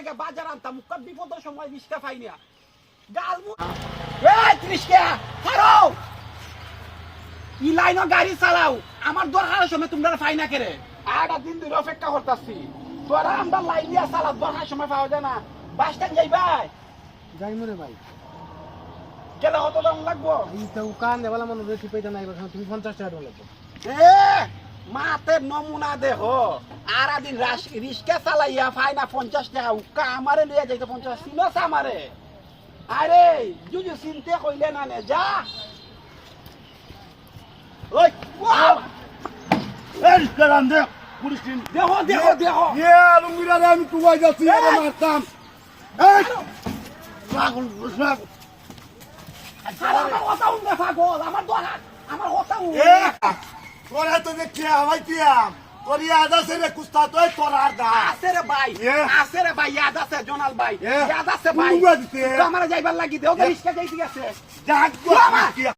থেকে বাজার আনতাম মুখ বিপদের সময় রিস্কা পাই না গাল রিস্কা হারো ই লাইনও গাড়ি চালাও আমার দরকারের সময় তোমরা পাই না কেরে আটা দিন ধরে অপেক্ষা করতেছি তোরা আমরা লাইন দিয়া চালাও দরকার সময় পাওয়া যায় না বাস স্ট্যান্ড যাইবাই যাই মরে ভাই গেলে কত দাম লাগবো এই তো কান দেওয়ালা মানুষ বেশি পাইতে নাই তুমি 50 টাকা দেওয়া লাগবে এ মাতে নমুনা দেখো আর দিন রিস্কা চালাইয়া পাই না 50 টাকা উকা আমারে লিয়ে যাইতে 50 সিনস আমারে আরে জুজু চিনতে কইলে না নে যা ওই এই কারণ দেখ পুলিশ টিম দেখো দেখো দেখো এ আলমগীরা আমি টুবাই যাচ্ছি আরে মারতাম এই পাগল বুঝলাম আমার কথা উনবে পাগল আমার দোয়া আমার কথা এ তোরা তো দেখি আমায় দিয়াম তোর ইয়াদ আছে রে কুস্তা তুই তোর আর দা আছে রে ভাই ইয়াদ আছে জোনাল ভাই এ, ইয়াদ আছে ভাই কুমুয়া দিতে। তো আমার যাইবার লাগি দেও রিস্কা যাইতে গেছে যাক